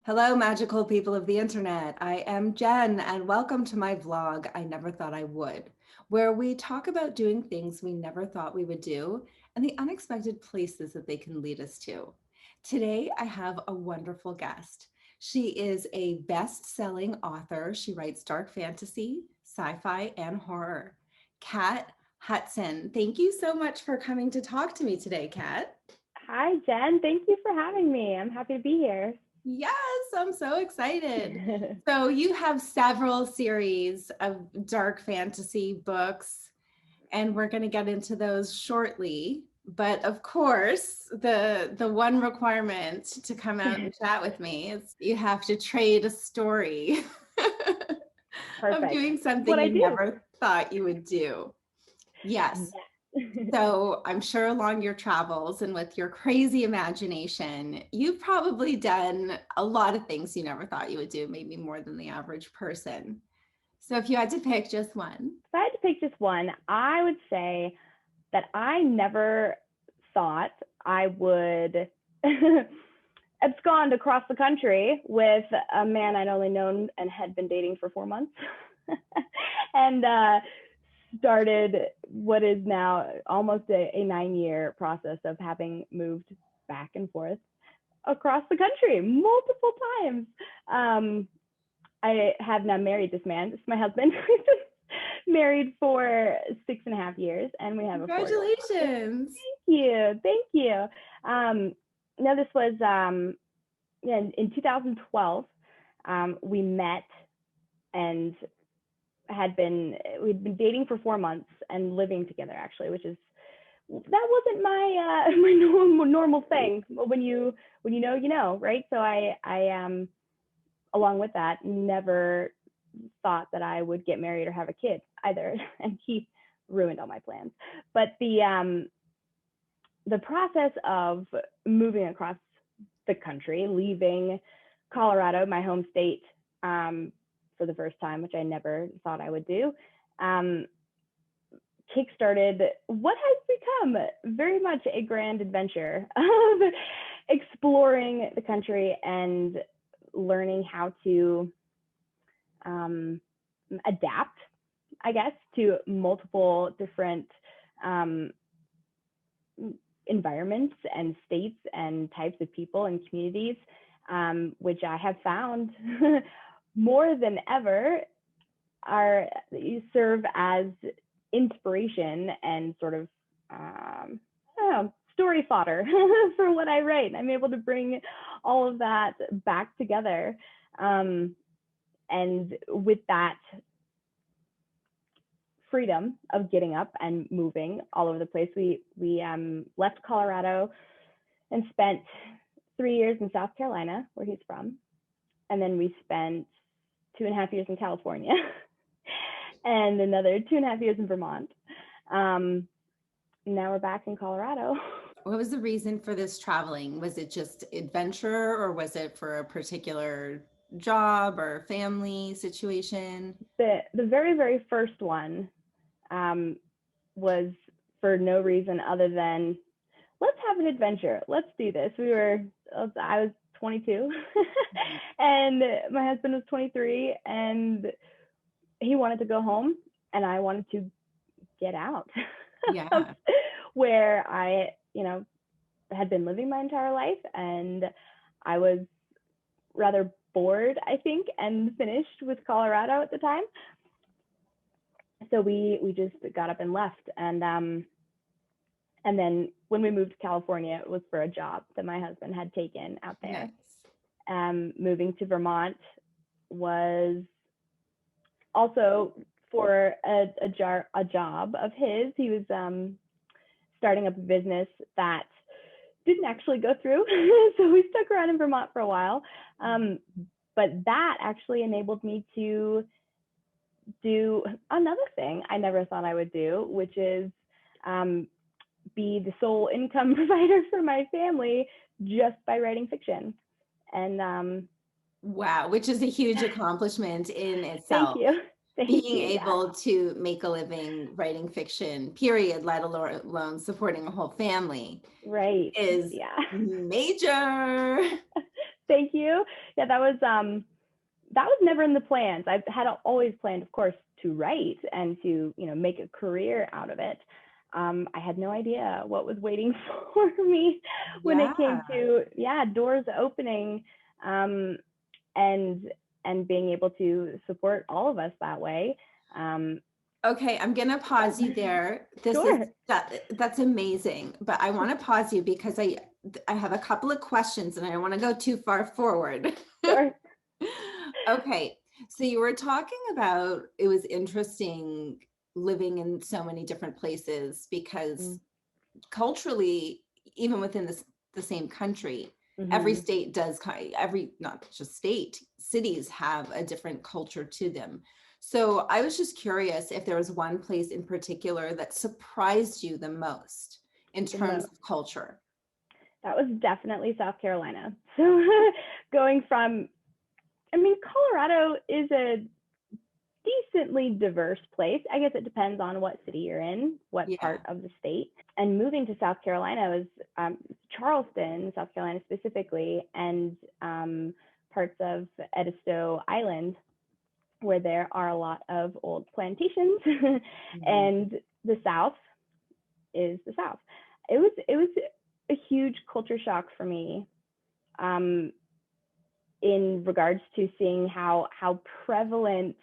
Hello, magical people of the internet. I am Jen, and welcome to my vlog, I Never Thought I Would, where we talk about doing things we never thought we would do and the unexpected places that they can lead us to. Today, I have a wonderful guest. She is a best-selling author. She writes dark fantasy, sci-fi, and horror. Kat Hutson. Thank you so much for coming to talk to me today, Kat. Hi, Jen. Thank you for having me. I'm happy to be here. Yes, I'm so excited. So you have several series of dark fantasy books, and we're going to get into those shortly. But of course, the one requirement to come out and chat with me is you have to trade a story of Perfect. doing That's what something I you do. never thought you would do. Yes. Yes. So I'm sure along your travels and with your crazy imagination, you've probably done a lot of things you never thought you would do, maybe more than the average person. So if you had to pick just one. If I had to pick just one, I would say that I never thought I would abscond across the country with a man I'd only known and had been dating for 4 months. and started what is now almost a 9-year process of having moved back and forth across the country multiple times. I have now married this man. This is my husband. We've been married for 6.5 years, and we have a 4-year-old daughter. Congratulations. Thank you. Now this was in 2012. We met and we'd been dating for 4 months and living together actually, which is that wasn't my my normal thing. When you know, right? So I along with that never thought that I would get married or have a kid either, and he ruined all my plans. But the process of moving across the country, leaving Colorado, my home state, for the first time, which I never thought I would do, kickstarted what has become very much a grand adventure of exploring the country and learning how to adapt, I guess, to multiple different environments and states and types of people and communities, which I have found more than ever serve as inspiration and sort of story fodder for what I write. I'm able to bring all of that back together. And with that freedom of getting up and moving all over the place, we left Colorado and spent 3 years in South Carolina, where he's from. And then we spent 2.5 years in California and another 2.5 years in Vermont. Now we're back in Colorado. What was the reason for this traveling? Was it just adventure or was it for a particular job or family situation? The very, very first one was for no reason other than let's have an adventure. Let's do this. I was 22 and my husband was 23, and he wanted to go home and I wanted to get out Yeah. where I, had been living my entire life, and I was rather bored, I think, and finished with Colorado at the time. So we just got up and left, and then when we moved to California, it was for a job that my husband had taken out there. Nice. Moving to Vermont was also for a job of his. He was starting up a business that didn't actually go through. So we stuck around in Vermont for a while. But that actually enabled me to do another thing I never thought I would do, which is be the sole income provider for my family just by writing fiction. And Wow, which is a huge accomplishment in thank itself. you. Thank Being you. Yeah. able to make a living writing fiction, period, let alone supporting a whole family, Right. is Yeah. major. Thank you. Yeah, that was never in the plans. I had always planned, of course, to write and to, make a career out of it. I had no idea what was waiting for me when it came Yeah. to, doors opening, and being able to support all of us that way. Okay, I'm gonna pause you there. Sure. That's amazing, but I want to pause you because I have a couple of questions and I don't want to go too far forward. Sure. Okay, so you were talking about it was interesting living in so many different places because culturally, even within the same country, every Mm-hmm. state does not just state, cities have a different culture to them. So I was just curious if there was one place in particular that surprised you the most in The terms most. of culture. That was definitely South Carolina. So going from, Colorado is a decently diverse place. I guess it depends on what city you're in, what Yeah. part of the state. And moving to South Carolina was Charleston, South Carolina specifically, and parts of Edisto Island, where there are a lot of old plantations. Mhm. And the South is the South. It was a huge culture shock for me, in regards to seeing how prevalent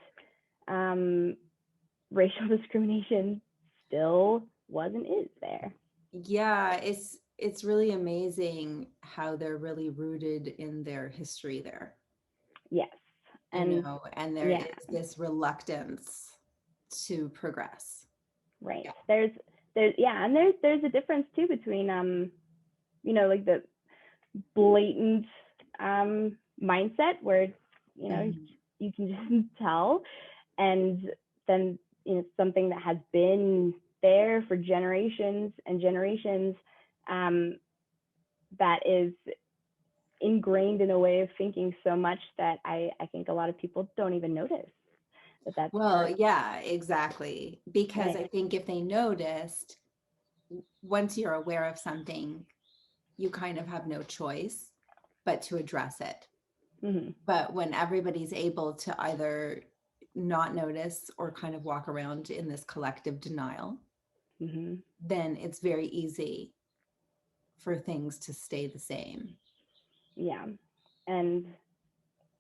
racial discrimination still was and is there. Yeah, it's really amazing how they're really rooted in their history there, Yes. And and there yeah, is this reluctance to progress. right. Yeah. There's a difference too between like the blatant mindset where Mhm. you can just tell, and then something that has been there for generations and generations, that is ingrained in a way of thinking so much that I think a lot of people don't even notice that that's Well, yeah, exactly. Because right. I think if they noticed, once you're aware of something, you kind of have no choice but to address it. Mm-hmm. But when everybody's able to either not notice or kind of walk around in this collective denial, Mm-hmm. then it's very easy for things to stay the same. Yeah, and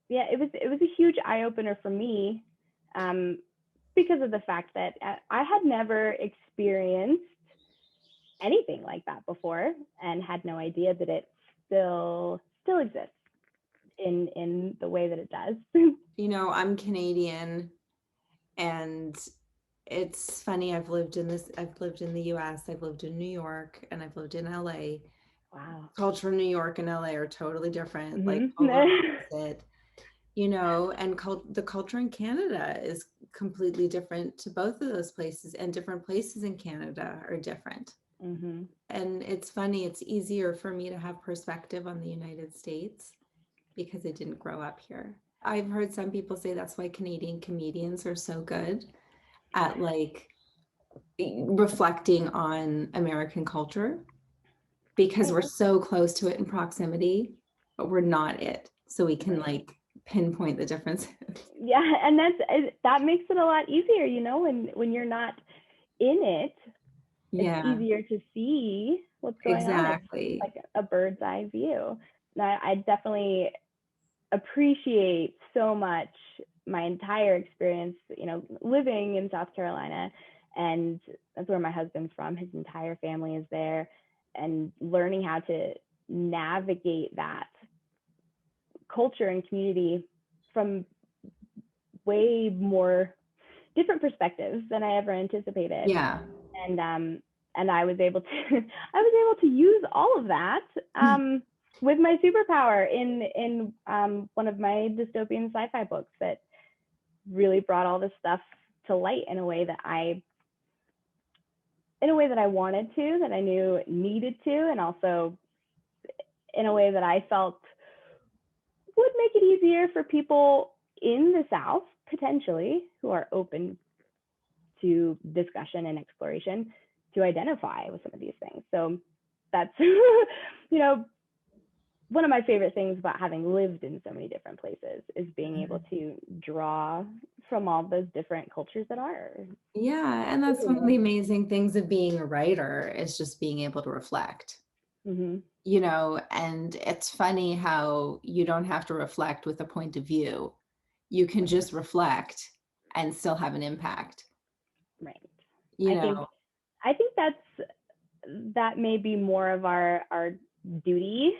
yeah, it was a huge eye opener for me, um, because of the fact that I had never experienced anything like that before, and had no idea that it still exists in the way that it does. I'm Canadian, and it's funny. I've lived in the US, I've lived in New York, and I've lived in LA. Wow. Culture in New York and LA are totally different, like Mm-hmm. polar opposite, and the culture in Canada is completely different to both of those places, and different places in Canada are different. Mm-hmm. And it's funny, it's easier for me to have perspective on the United States because I didn't grow up here. I've heard some people say that's why Canadian comedians are so good at like reflecting on American culture because we're so close to it in proximity, but we're not it. So we can Right. like pinpoint the differences. Yeah, and that makes it a lot easier, when you're not in it. It's Yeah, easier to see what's going on. It's exactly. like a bird's eye view. And I definitely appreciate so much my entire experience, living in South Carolina, and that's where my husband's from. His entire family is there, and learning how to navigate that culture and community from way more different perspectives than I ever anticipated. Yeah. And I was able to use all of that, with my superpower in one of my dystopian sci-fi books that really brought all this stuff to light in a way that I wanted to, that I knew needed to, and also in a way that I felt would make it easier for people in the South, potentially, who are open to discussion and exploration, to identify with some of these things. So that's, one of my favorite things about having lived in so many different places is being able to draw from all those different cultures that are. Yeah, and that's one of the amazing things of being a writer is just being able to reflect. Mm-hmm. And it's funny how you don't have to reflect with a point of view. You can just reflect and still have an impact. Right. You I think know, that may be more of our duty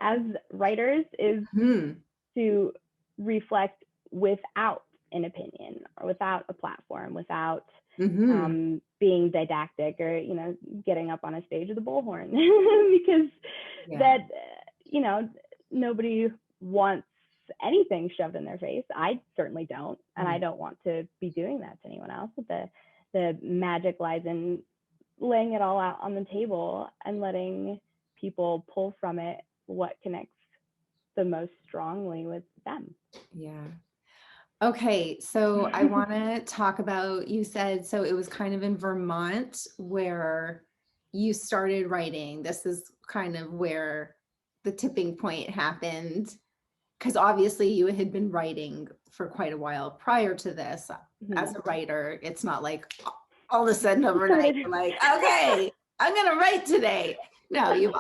as writers is hmm, to reflect without an opinion or without a platform, without hmm, being didactic or getting up on a stage with a bullhorn because yeah, that nobody wants anything shoved in their face. I certainly don't, and I yeah, don't want to be doing that to anyone else. But the magic lies in laying it all out on the table and letting people pull from it what connects the most strongly with them. yeah. Okay, so I want to talk about, you said, so it was kind of in Vermont where you started writing. This is kind of where the tipping point happened, because obviously you had been writing for quite a while prior to this as a writer. It's not like all of a sudden overnight you're like, okay, I'm going to write today. No,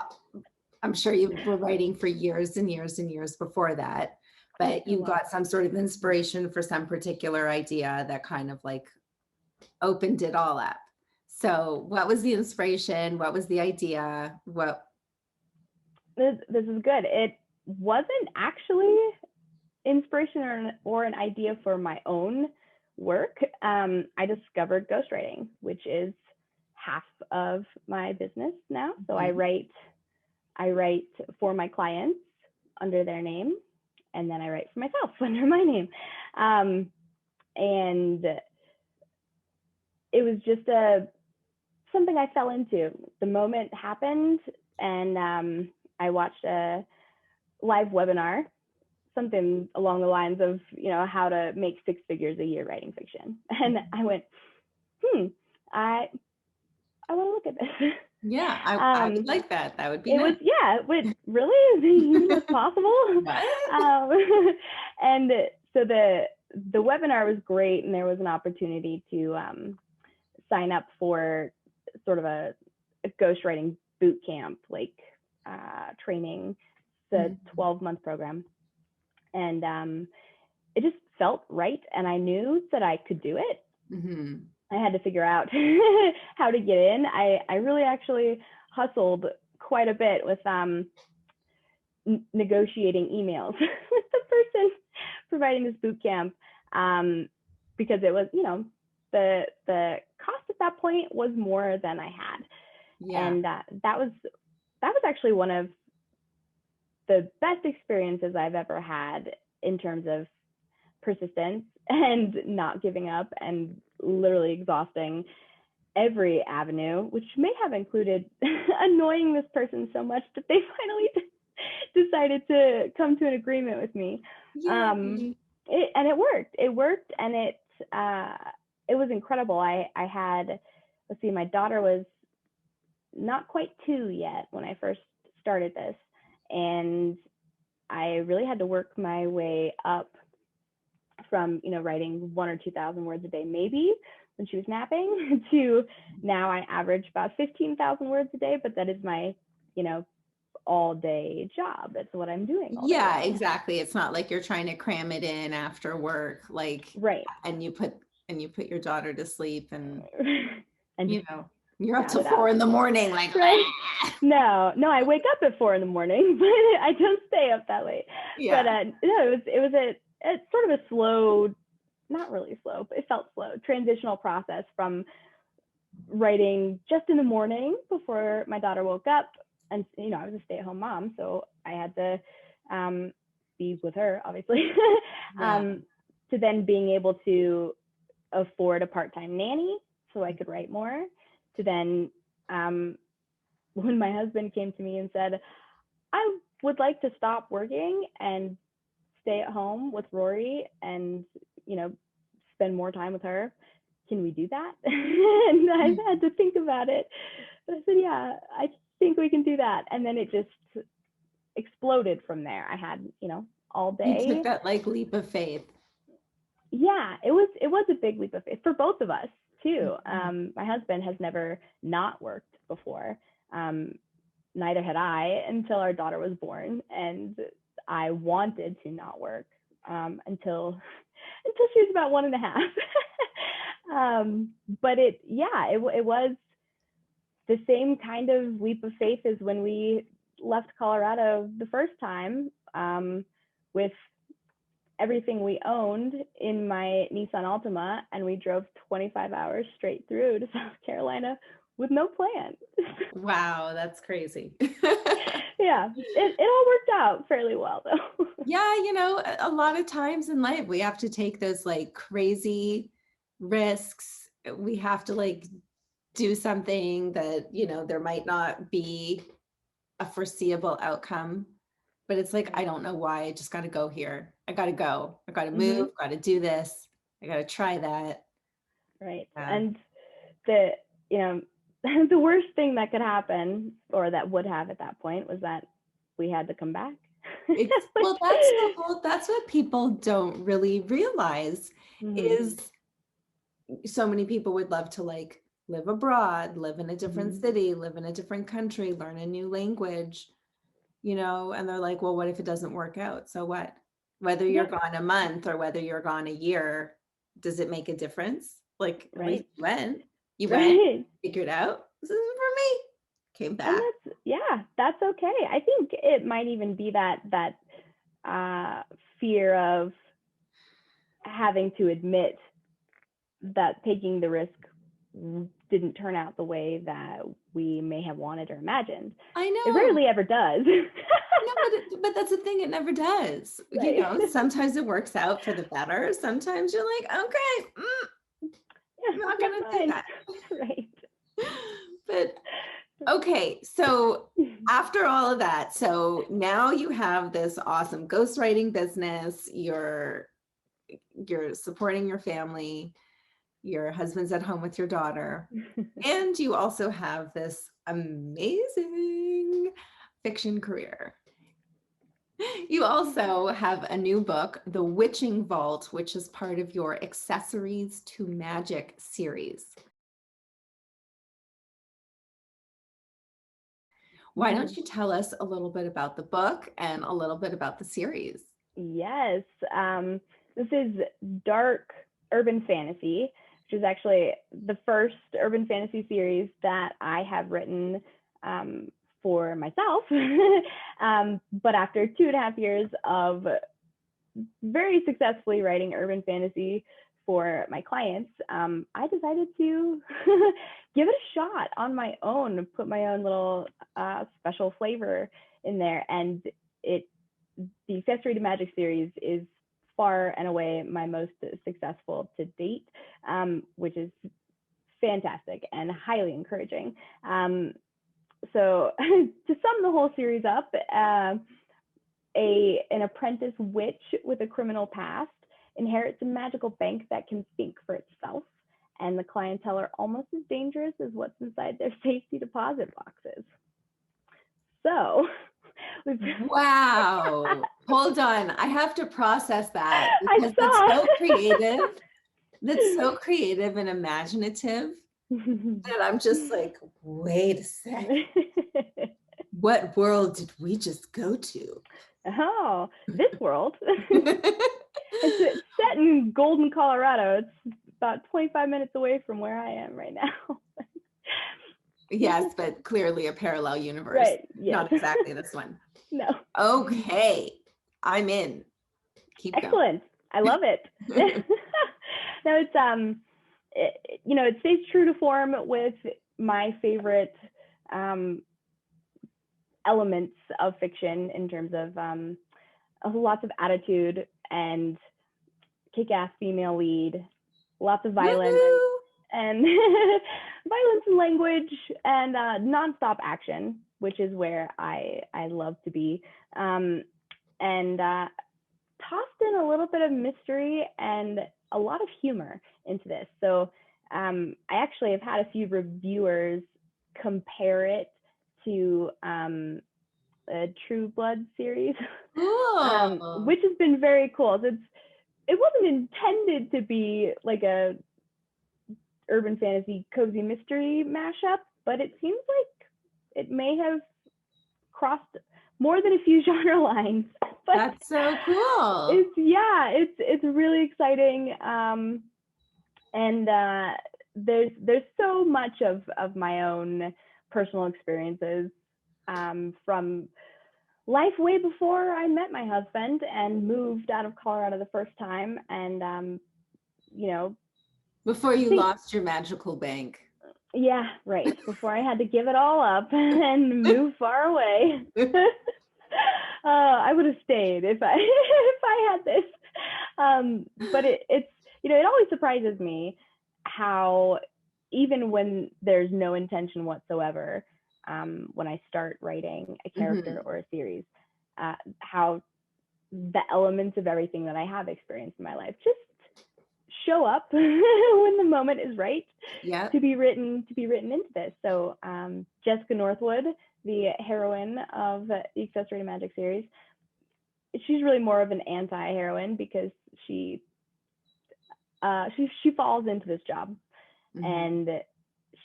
I'm sure you were writing for years and years and years before that, but I you was. got some sort of inspiration for some particular idea that kind of like opened it all up. So what was the inspiration? What was the idea? This is good. It wasn't actually inspiration or an idea for my own work. I discovered ghostwriting, which is half of my business now. So I write for my clients under their name, and then I write for myself under my name. And it was just something I fell into. The moment happened, and I watched a live webinar, something along the lines of, how to make 6 figures a year writing fiction. And I went, I want to look at this. Yeah, I would like that. That would be It was, nice. really? You think that's possible? What? And so the webinar was great, and there was an opportunity to sign up for sort of a ghostwriting boot camp, like training, the 12-month program. And it just felt right, and I knew that I could do it. I had to figure out how to get in. I really actually hustled quite a bit with negotiating emails with the person providing this boot camp, because it was, the cost at that point was more than I had. Yeah. And that was actually one of the best experiences I've ever had in terms of persistence and not giving up and literally exhausting every avenue, which may have included annoying this person so much that they finally decided to come to an agreement with me. And it worked. It worked, and it was incredible. I had, let's see, my daughter was not quite 2 yet when I first started this, and I really had to work my way up from, writing 1,000 or 2,000 words a day, maybe when she was napping, to now I average about 15,000 words a day, but that is my, all day job. That's what I'm doing all day long. Exactly. It's not like you're trying to cram it in after work, like, right. And you put your daughter to sleep, and and you're up till 4 in the morning, like, right. No, I wake up at 4 in the morning, but I don't stay up that late. Yeah. But no, it was a sort of a slow, not really slow, but it felt slow, transitional process from writing just in the morning before my daughter woke up. And, I was a stay-at-home mom, so I had to be with her, obviously, to then being able to afford a part-time nanny so I could write more, to then when my husband came to me and said, I would like to stop working and stay at home with Rory and, spend more time with her. Can we do that? And I had to think about it. But I said, yeah, I think we can do that. And then it just exploded from there. I had, all You day. took that like leap of faith. Yeah, it was a big leap of faith for both of us too. Mhm. My husband has never not worked before. Neither had I until our daughter was born, and I wanted to not work until she was about 1.5. But it was the same kind of leap of faith as when we left Colorado the first time, with everything we owned in my Nissan Altima, and we drove 25 hours straight through to South Carolina with no plan. Wow, that's crazy. Yeah, it all worked out fairly well though. Yeah, a lot of times in life we have to take those like crazy risks. We have to like do something that, there might not be a foreseeable outcome, but it's like, I don't know why, I just got to go here. I got to go. I got to Mm-hmm. move, got to do this. I got to try that. Right. Yeah. And the, the worst thing that could happen, or that would have at that point, was that we had to come back. Well, that's what people don't really realize Mm-hmm. is so many people would love to like live abroad, live in a different Mm-hmm. city, live in a different country, learn a new language, and they're like, well, what if it doesn't work out? So what? Whether you're Yep. gone a month or whether you're gone a year, does it make a difference? Like, at least Right. you went, Right. figured out, this isn't for me, came And back. that's okay. I think it might even be that fear of having to admit that taking the risk didn't turn out the way that we may have wanted or imagined. I It know. rarely ever does. No, but that's the thing, it never does. Right. Sometimes it works out for the better. Sometimes you're like, okay, Yeah, I'm not that's gonna do fine. that. Right. But okay, so after all of that, so now you have this awesome ghostwriting business, you're supporting your family, your husband's at home with your daughter, and you also have this amazing fiction career. You also have a new book, The Witching Vault, which is part of your Accessories to Magic series. Why don't you tell us a little bit about the book and a little bit about the series? Yes. This is dark urban fantasy, which is actually the first urban fantasy series that I have written for myself. But after 2.5 years of very successfully writing urban fantasy for my clients, I decided to give it a shot on my own, put my own little special flavor in there. And the Accessory to Magic series is far and away my most successful to date, which is fantastic and highly encouraging. So to sum the whole series up, an apprentice witch with a criminal past inherits a magical bank that can think for itself, and the clientele are almost as dangerous as what's inside their safety deposit boxes. So, wow. Hold on. I have to process that I because that's saw. so creative. That's so creative and imaginative that I'm just like, wait a sec. What world did we just go to? Oh, this world. It's set in Golden, Colorado. It's about 25 minutes away from where I am right now. Yes, but clearly a parallel universe. Right. Yes. Not exactly this one. No. Okay. I'm in. Keep Excellent. I love it. No, it's it stays true to form with my favorite elements of fiction in terms of lots of attitude and kick-ass female lead, lots of violence and violence and language, and nonstop action, which is where I love to be, and tossed in a little bit of mystery and a lot of humor into this. So I actually have had a few reviewers compare it to True Blood series, Cool. which has been very cool. So it wasn't intended to be like a urban fantasy cozy mystery mashup, but it seems like it may have crossed more than a few genre lines. But That's so cool. it's really exciting. And there's so much of my own personal experiences from life way before I met my husband and moved out of Colorado the first time, and you know, Before you think lost your magical bank. yeah, right, before I had to give it all up and move far away. I would have stayed if I if I had this. But it's it always surprises me how even when there's no intention whatsoever, when I start writing a character or a series, how the elements of everything that I have experienced in my life just show up when the moment is right to be written into this. So Jessica Northwood, the heroine of the Accessory To Magic series, she's really more of an anti-heroine because she falls into this job, and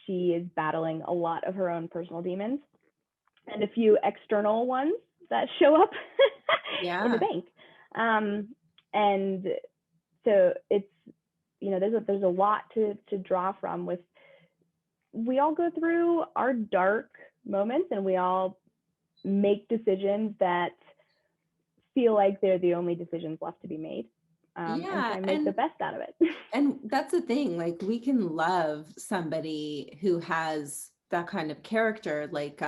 she is battling a lot of her own personal demons and a few external ones that show up in the bank. And so it's there's a lot to draw from. With we all go through our dark moments, and we all make decisions that feel like they're the only decisions left to be made. And try and make the best out of it. And that's the thing, like we can love somebody who has that kind of character, like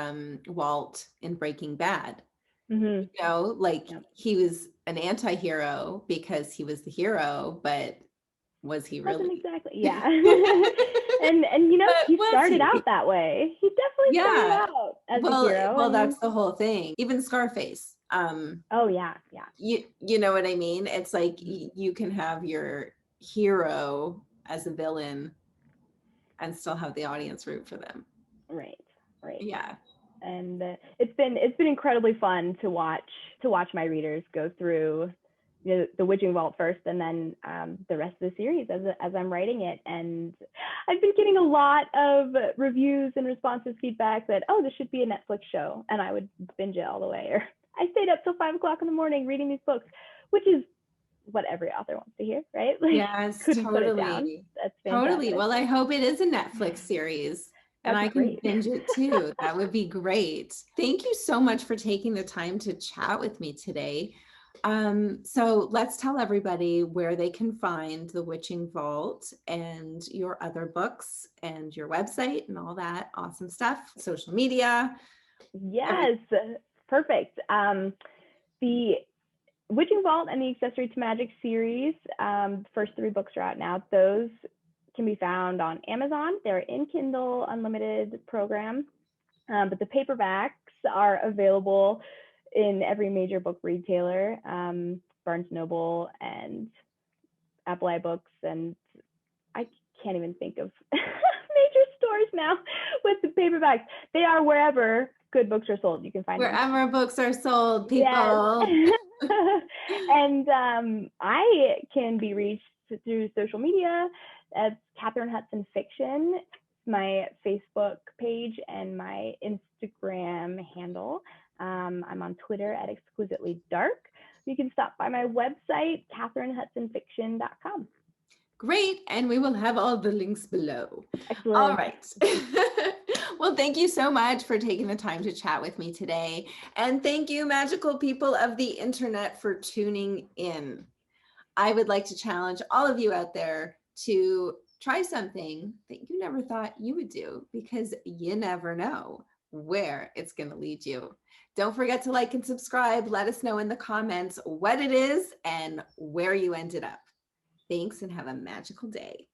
Walt in Breaking Bad. He was an anti-hero because he was the hero, but was he really? Wasn't exactly, yeah. and he started out that way. He definitely started out as a hero. Well, that's the whole thing. Even Scarface. Oh yeah. You know what I mean? It's like you can have your hero as a villain and still have the audience root for them. Right. Yeah. And it's been incredibly fun to watch my readers go through the Witching Vault first, and then the rest of the series as I'm writing it. And I've been getting a lot of reviews and responsive feedback that, oh, this should be a Netflix show, and I would binge it all the way. Or I stayed up till 5 o'clock in the morning reading these books, which is what every author wants to hear, right? Like, yes, couldn't totally. put it down. That's fantastic. Totally. Well, I hope it is a Netflix series. And I can binge it too. That would be great. Thank you so much for taking the time to chat with me today. So let's tell everybody where they can find the Witching Vault and your other books and your website and all that awesome stuff, social media. Yes, perfect. The Witching Vault and the Accessory To Magic series, first 3 books are out now. Those can be found on Amazon. They're in Kindle Unlimited program, but the paperbacks are available in every major book retailer, Barnes & Noble and Apple iBooks, and I can't even think of major stores now with the paperbacks. They are wherever good books are sold. You can find wherever books are sold, people. Yes. And I can be reached through social media as Kathrin Hutson Fiction, my Facebook page and my Instagram handle. I'm on Twitter at Exquisitely Dark. You can stop by my website, KathrinHutsonFiction.com. Great. And we will have all the links below. Excellent. All right. Well, thank you so much for taking the time to chat with me today. And thank you, magical people of the internet, for tuning in. I would like to challenge all of you out there to try something that you never thought you would do, because you never know where it's going to lead you. Don't forget to like and subscribe. Let us know in the comments what it is and where you ended up. Thanks, and have a magical day.